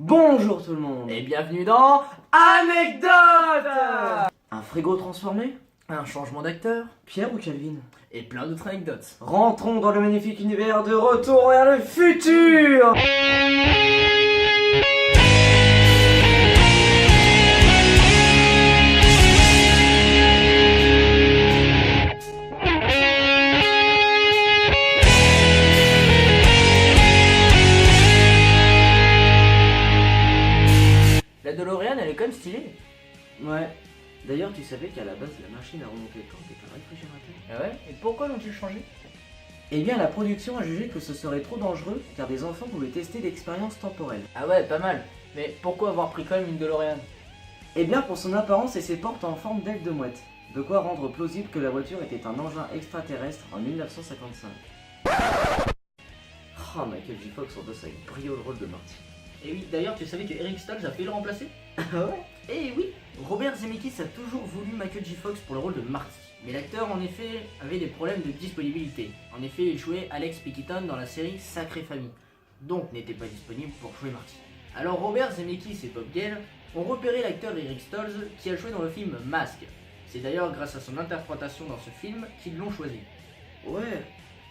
Bonjour tout le monde. Et bienvenue dans Anecdote. Un frigo transformé, Un changement d'acteur Pierre ou Calvin? et plein d'autres anecdotes. Rentrons dans le magnifique univers de Retour vers le futur. La DeLorean, elle est quand même stylée. Ouais. D'ailleurs, tu savais qu'à la base, la machine à remonter le temps était un réfrigérateur? Ah ouais? Et pourquoi l'ont-ils changé? Eh bien, la production a jugé que ce serait trop dangereux, car des enfants pouvaient tester l'expérience temporelle. Ah ouais, pas mal. Mais pourquoi avoir pris quand même une DeLorean? Eh bien, pour son apparence et ses portes en forme d'aile de mouette. De quoi rendre plausible que la voiture était un engin extraterrestre en 1955. Oh, Michael J. Fox endosse avec brio le rôle de Marty. Et oui, d'ailleurs, tu savais que Eric Stoltz a failli le remplacer? Ah ouais? Eh oui, Robert Zemeckis a toujours voulu Michael J. Fox pour le rôle de Marty. Mais l'acteur, en effet, avait des problèmes de disponibilité. En effet, il jouait Alex Picketon dans la série Sacrée Famille, donc n'était pas disponible pour jouer Marty. Alors Robert Zemeckis et Bob Gale ont repéré l'acteur Eric Stoltz qui a joué dans le film Mask. C'est d'ailleurs grâce à son interprétation dans ce film qu'ils l'ont choisi. Ouais,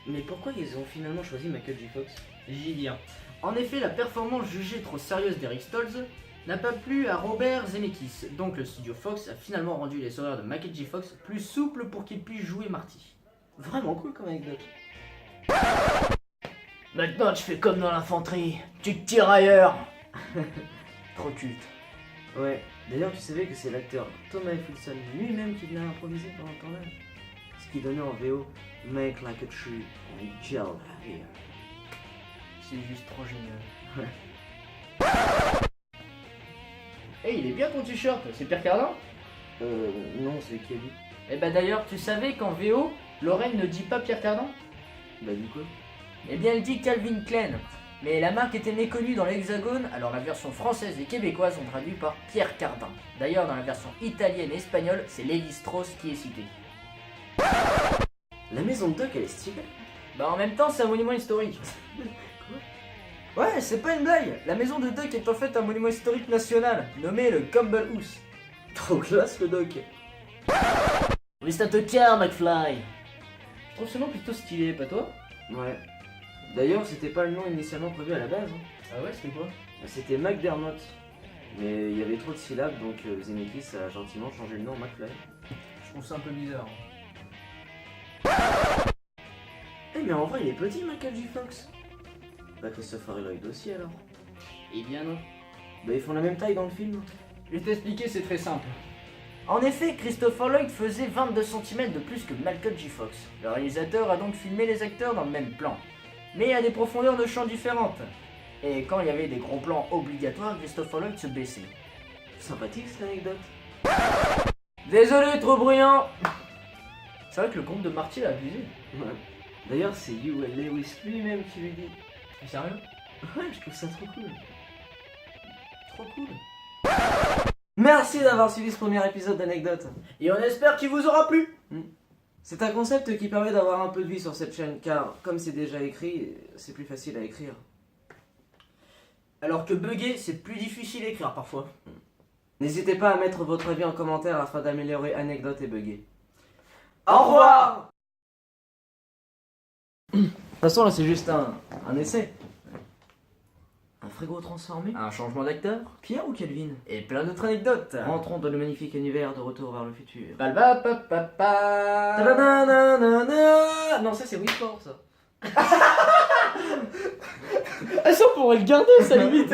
mais pourquoi ils ont finalement choisi Michael J. Fox? J'y viens. En effet, la performance jugée trop sérieuse d'Eric Stoltz n'a pas plu à Robert Zemeckis, donc le studio Fox a finalement rendu les horaires de Michael J. Fox plus souples pour qu'il puisse jouer Marty. Vraiment cool comme anecdote. Maintenant tu fais comme dans l'infanterie, tu te tires ailleurs. Trop culte. Ouais, d'ailleurs tu savais que c'est l'acteur Thomas F. Hudson lui-même qui l'a improvisé pendant le tournage. Ce qui donnait en VO Make like a tree and gel here. C'est juste trop génial. Ouais. Eh, il est bien ton t-shirt, c'est Pierre Cardin? Non, c'est Kelly. Eh bah d'ailleurs, tu savais qu'en VO, Lorraine ne dit pas Pierre Cardin? Bah du coup. Eh bien, elle dit Calvin Klein. Mais la marque était méconnue dans l'Hexagone, alors la version française et québécoise sont traduites par Pierre Cardin. D'ailleurs, dans la version italienne et espagnole, c'est Lévi-Strauss qui est cité. La maison de Doc elle est stylée. Bah en même temps, c'est un monument historique. Ouais, c'est pas une blague. La maison de Doc est en fait un monument historique national, nommé le Campbell House. Trop classe le Doc. Oui, c'est un tocard, McFly. Je trouve ce nom plutôt stylé, pas toi? Ouais. D'ailleurs c'était pas le nom initialement prévu à la base. Hein. Ah ouais, c'était quoi? C'était McDermott. Mais il y avait trop de syllabes donc Zemeckis a gentiment changé le nom en McFly. Je trouve ça un peu bizarre. Eh mais en vrai il est petit Michael J. Fox. Bah Christopher Lloyd aussi alors. Eh bien non. Bah ils font la même taille dans le film. Je vais t'expliquer, c'est très simple. En effet, Christopher Lloyd faisait 22 cm de plus que Michael J. Fox. Le réalisateur a donc filmé les acteurs dans le même plan, mais à des profondeurs de champ différentes. Et quand il y avait des gros plans obligatoires, Christopher Lloyd se baissait. Sympathique cette anecdote. Désolé, trop bruyant. C'est vrai que le compte de Marty l'a abusé. Ouais. D'ailleurs c'est Hugh Lewis lui-même qui lui dit. T'es sérieux? Ouais je trouve ça trop cool. Trop cool. Merci d'avoir suivi ce premier épisode d'Anecdote. Et on espère qu'il vous aura plu. C'est un concept qui permet d'avoir un peu de vie sur cette chaîne car comme c'est déjà écrit, c'est plus facile à écrire. Alors que bugger, c'est plus difficile à écrire parfois. N'hésitez pas à mettre votre avis en commentaire afin d'améliorer Anecdote et Bugger. Au revoir. De toute façon là c'est juste un essai. Un frigo transformé, Un changement d'acteur Pierre ou Calvin? et plein d'autres anecdotes. Rentrons dans le magnifique univers de Retour vers le futur. Balbapapapa. Ta-da-da-da-da-da. Non ça c'est Wii Sport ça. Ah ça on pourrait le garder ça limite.